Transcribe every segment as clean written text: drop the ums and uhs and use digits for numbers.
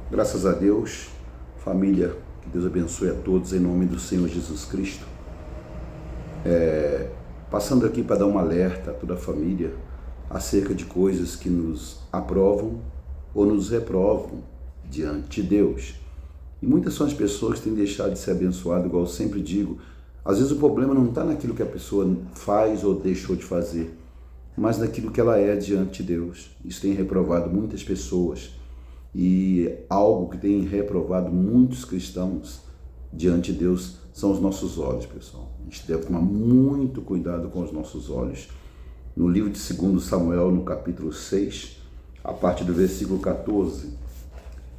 Graças a Deus, família, que Deus abençoe a todos em nome do Senhor Jesus Cristo. Passando aqui para dar um alerta a toda a família acerca de coisas que nos aprovam ou nos reprovam diante de Deus. E muitas são as pessoas que têm deixado de ser abençoadas, igual eu sempre digo. Às vezes o problema não está naquilo que a pessoa faz ou deixou de fazer, mas naquilo que ela é diante de Deus. Isso tem reprovado muitas pessoas. E algo que tem reprovado muitos cristãos diante de Deus são os nossos olhos, pessoal. A gente deve tomar muito cuidado com os nossos olhos. No livro de 2 Samuel, no capítulo 6, a partir do versículo 14,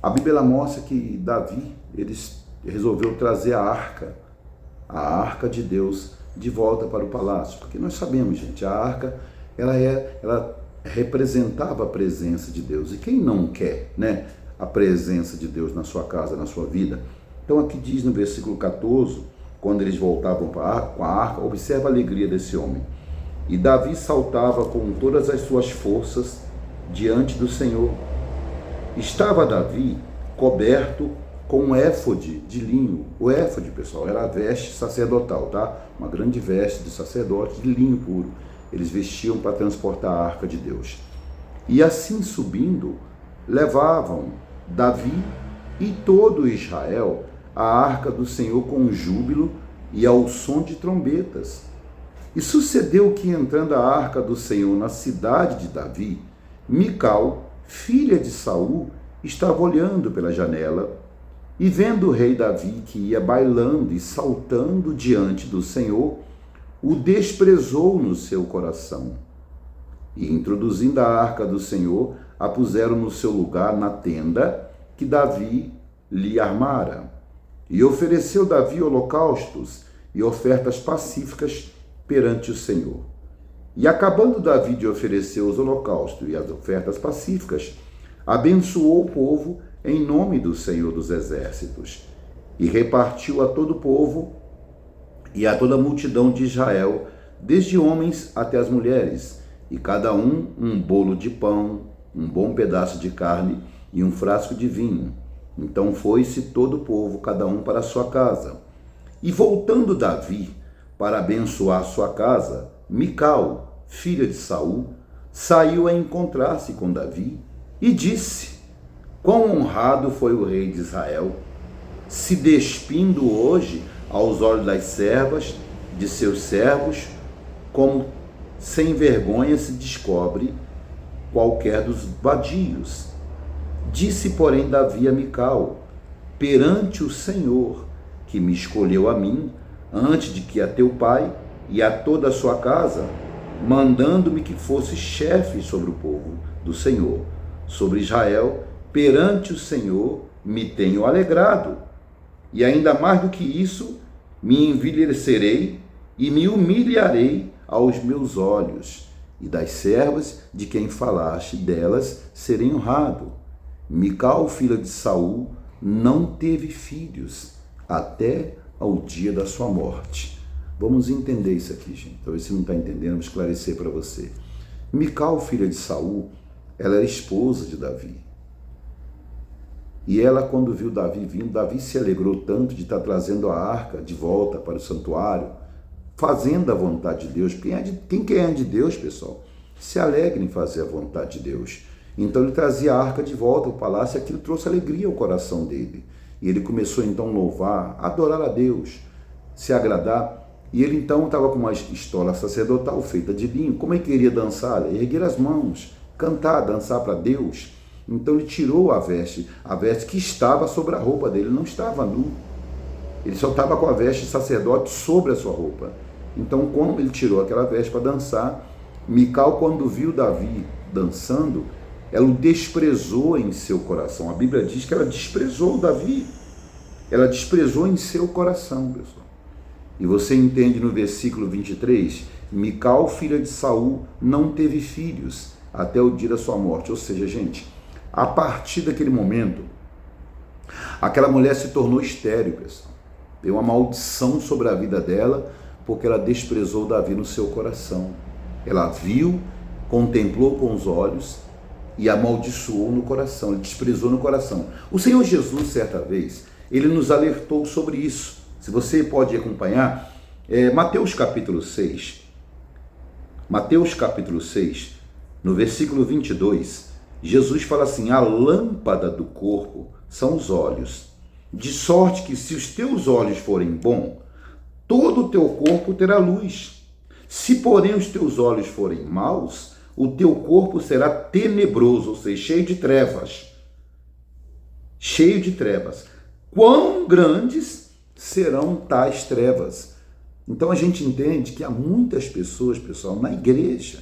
a Bíblia mostra que Davi, ele resolveu trazer a arca de Deus de volta para o palácio. Porque nós sabemos, gente, a arca, ela representava a presença de Deus. E quem não quer, né, a presença de Deus na sua casa, na sua vida? Então aqui diz no versículo 14, quando eles voltavam com a arca, observa a alegria desse homem. E Davi saltava com todas as suas forças diante do Senhor. Estava Davi coberto com um éfode de linho. O éfode, pessoal, era a veste sacerdotal, tá? Uma grande veste de sacerdote de linho puro. Eles vestiam para transportar a arca de Deus. E assim subindo, levavam Davi e todo Israel a arca do Senhor com júbilo e ao som de trombetas. E sucedeu que, entrando a arca do Senhor na cidade de Davi, Mical, filha de Saul, estava olhando pela janela, e vendo o rei Davi que ia bailando e saltando diante do Senhor, o desprezou no seu coração. E introduzindo a arca do Senhor, a puseram no seu lugar na tenda que Davi lhe armara. E ofereceu Davi holocaustos e ofertas pacíficas perante o Senhor. E acabando Davi de oferecer os holocaustos e as ofertas pacíficas, abençoou o povo em nome do Senhor dos Exércitos, e repartiu a todo o povo e a toda a multidão de Israel, desde homens até as mulheres, e cada um bolo de pão, um bom pedaço de carne e um frasco de vinho. Então foi-se todo o povo, cada um para a sua casa. E voltando Davi para abençoar sua casa, Mical, filha de Saul, saiu a encontrar-se com Davi e disse: quão honrado foi o rei de Israel, se despindo hoje aos olhos das servas de seus servos, como sem vergonha se descobre qualquer dos vadios. Disse, porém, Davi a Mical: perante o Senhor, que me escolheu a mim, antes de que a teu pai e a toda a sua casa, mandando-me que fosse chefe sobre o povo do Senhor, sobre Israel, perante o Senhor me tenho alegrado. E ainda mais do que isso, me envilecerei e me humilharei aos meus olhos, e das servas de quem falaste delas serei honrado. Mical, filha de Saul, não teve filhos até ao dia da sua morte. Vamos entender isso aqui, gente. Talvez você não está entendendo, vou esclarecer para você. Mical, filha de Saul, ela era esposa de Davi. E ela, quando viu Davi vindo, Davi se alegrou tanto de estar trazendo a arca de volta para o santuário, fazendo a vontade de Deus. Quem é de Deus, pessoal, se alegra em fazer a vontade de Deus. Então ele trazia a arca de volta ao palácio e aquilo trouxe alegria ao coração dele. E ele começou então a louvar, a adorar a Deus, se agradar. E ele então estava com uma estola sacerdotal feita de linho. Como ele queria dançar? Erguer as mãos, cantar, dançar para Deus. Então ele tirou a veste que estava sobre a roupa dele, ele não estava nu. Ele só estava com a veste de sacerdote sobre a sua roupa. Então, quando ele tirou aquela veste para dançar, Mical, quando viu Davi dançando, ela o desprezou em seu coração. A Bíblia diz que ela desprezou Davi. Ela desprezou em seu coração, pessoal. E você entende no versículo 23, Mical, filha de Saul, não teve filhos até o dia da sua morte. Ou seja, gente, a partir daquele momento, aquela mulher se tornou estéril, pessoal. Deu uma maldição sobre a vida dela, porque ela desprezou Davi no seu coração. Ela viu, contemplou com os olhos, e amaldiçoou no coração, ele desprezou no coração. O Senhor Jesus, certa vez, ele nos alertou sobre isso. Se você pode acompanhar, Mateus capítulo 6. Mateus capítulo 6, no versículo 22, Jesus fala assim: a lâmpada do corpo são os olhos, de sorte que se os teus olhos forem bons, todo o teu corpo terá luz. Se porém os teus olhos forem maus, o teu corpo será tenebroso, ou seja, cheio de trevas. Cheio de trevas. Quão grandes serão tais trevas? Então a gente entende que há muitas pessoas, pessoal, na igreja,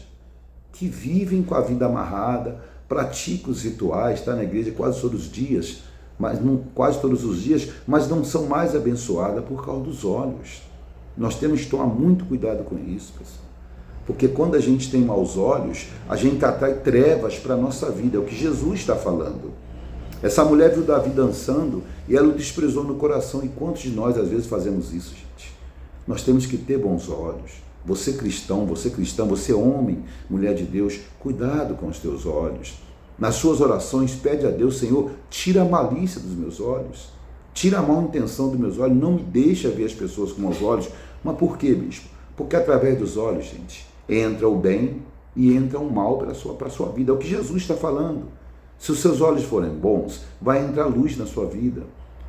que vivem com a vida amarrada, praticam os rituais, está na igreja quase todos os dias, mas não são mais abençoadas por causa dos olhos. Nós temos que tomar muito cuidado com isso, pessoal. Porque quando a gente tem maus olhos, a gente atrai trevas para a nossa vida, é o que Jesus está falando. Essa mulher viu Davi dançando e ela o desprezou no coração. E quantos de nós às vezes fazemos isso, gente? Nós temos que ter bons olhos. Você cristão, você cristã, você homem, mulher de Deus, cuidado com os teus olhos. Nas suas orações, pede a Deus: Senhor, tira a malícia dos meus olhos, tira a má intenção dos meus olhos, não me deixa ver as pessoas com maus olhos. Mas por quê, bispo? Porque através dos olhos, gente, entra o bem e entra o mal para a sua vida. É o que Jesus está falando. Se os seus olhos forem bons, vai entrar luz na sua vida.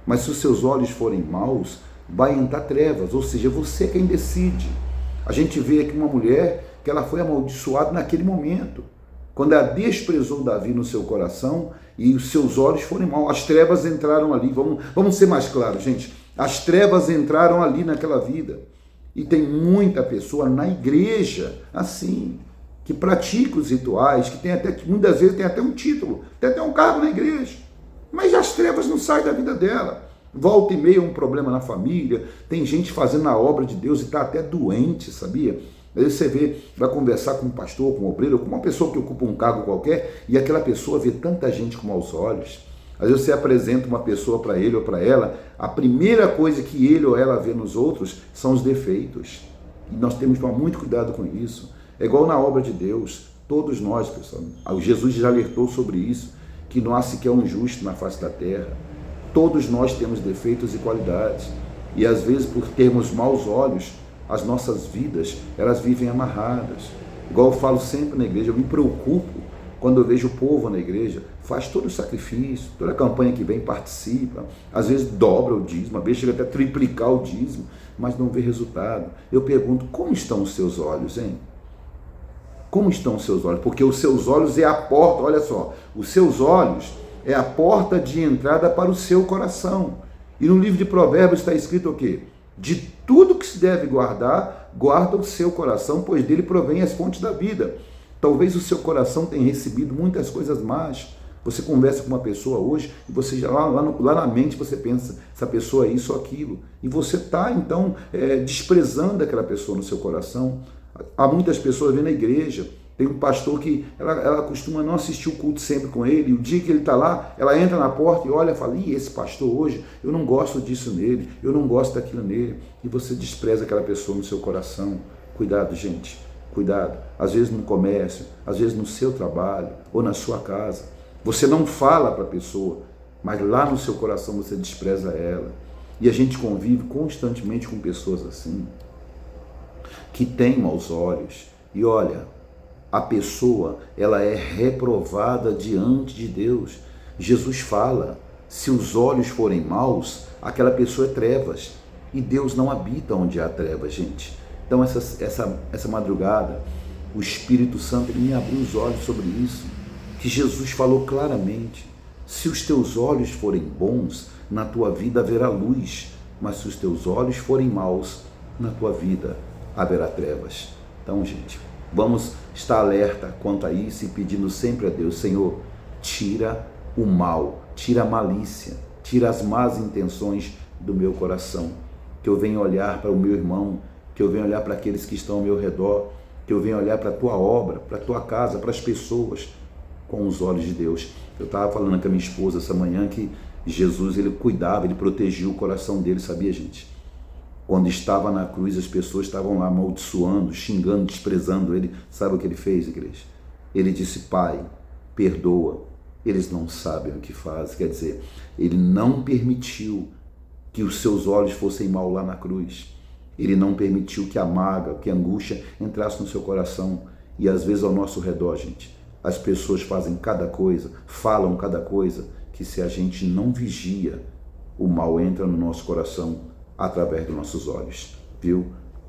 Mas se os seus olhos forem maus, vai entrar trevas. Ou seja, você é quem decide. A gente vê aqui uma mulher que ela foi amaldiçoada naquele momento, quando ela desprezou Davi no seu coração e os seus olhos foram maus. As trevas entraram ali. Vamos ser mais claros, gente. As trevas entraram ali naquela vida. E tem muita pessoa na igreja, assim, que pratica os rituais, que muitas vezes tem até um título, tem até um cargo na igreja, mas as trevas não saem da vida dela. Volta e meia um problema na família, tem gente fazendo a obra de Deus e está até doente, sabia? Às vezes você vai conversar com um pastor, com um obreiro, com uma pessoa que ocupa um cargo qualquer, e aquela pessoa vê tanta gente com maus olhos. Às vezes você apresenta uma pessoa para ele ou para ela, a primeira coisa que ele ou ela vê nos outros são os defeitos. E nós temos que tomar muito cuidado com isso. É igual na obra de Deus, todos nós, pessoal, Jesus já alertou sobre isso, que não há sequer um justo na face da terra. Todos nós temos defeitos e qualidades. E às vezes, por termos maus olhos, as nossas vidas, elas vivem amarradas. Igual eu falo sempre na igreja, eu me preocupo quando eu vejo o povo na igreja, faz todo o sacrifício, toda a campanha que vem, participa, às vezes dobra o dízimo, às vezes chega até a triplicar o dízimo, mas não vê resultado. Eu pergunto, como estão os seus olhos, hein? Como estão os seus olhos? Porque os seus olhos é a porta, olha só, os seus olhos é a porta de entrada para o seu coração. E no livro de Provérbios está escrito o quê? De tudo que se deve guardar, guarda o seu coração, pois dele provém as fontes da vida. Talvez o seu coração tenha recebido muitas coisas más. Você conversa com uma pessoa hoje e você já lá na mente você pensa, essa pessoa é isso ou aquilo. E você está, então, desprezando aquela pessoa no seu coração. Há muitas pessoas vendo na igreja. Tem um pastor que ela costuma não assistir o culto sempre com ele. E o dia que ele está lá, ela entra na porta e olha e fala: ih, esse pastor hoje, eu não gosto disso nele, eu não gosto daquilo nele. E você despreza aquela pessoa no seu coração. Cuidado, gente. Cuidado, às vezes no comércio, às vezes no seu trabalho ou na sua casa. Você não fala para a pessoa, mas lá no seu coração você despreza ela. E a gente convive constantemente com pessoas assim, que têm maus olhos. E olha, a pessoa, ela é reprovada diante de Deus. Jesus fala, se os olhos forem maus, aquela pessoa é trevas. E Deus não habita onde há trevas, gente. Então essa madrugada, o Espírito Santo me abriu os olhos sobre isso, que Jesus falou claramente: se os teus olhos forem bons, na tua vida haverá luz, mas se os teus olhos forem maus, na tua vida haverá trevas. Então, gente, vamos estar alerta quanto a isso e pedindo sempre a Deus: Senhor, tira o mal, tira a malícia, tira as más intenções do meu coração, que eu venha olhar para o meu irmão, que eu venha olhar para aqueles que estão ao meu redor, que eu venha olhar para a tua obra, para a tua casa, para as pessoas, com os olhos de Deus. Eu estava falando com a minha esposa essa manhã que Jesus, ele cuidava, ele protegia o coração dele, sabia, gente? Quando estava na cruz, as pessoas estavam lá amaldiçoando, xingando, desprezando ele. Sabe o que ele fez, igreja? Ele disse: Pai, perdoa, eles não sabem o que fazem. Quer dizer, ele não permitiu que os seus olhos fossem mal lá na cruz. Ele não permitiu que a mágoa, que a angústia entrasse no seu coração. E às vezes ao nosso redor, gente, as pessoas fazem cada coisa, falam cada coisa, que se a gente não vigia, o mal entra no nosso coração através dos nossos olhos, viu?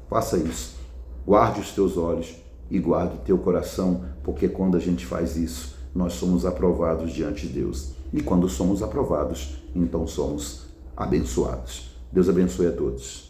Faça isso. Guarde os teus olhos e guarde o teu coração, porque quando a gente faz isso, nós somos aprovados diante de Deus. E quando somos aprovados, então somos abençoados. Deus abençoe a todos.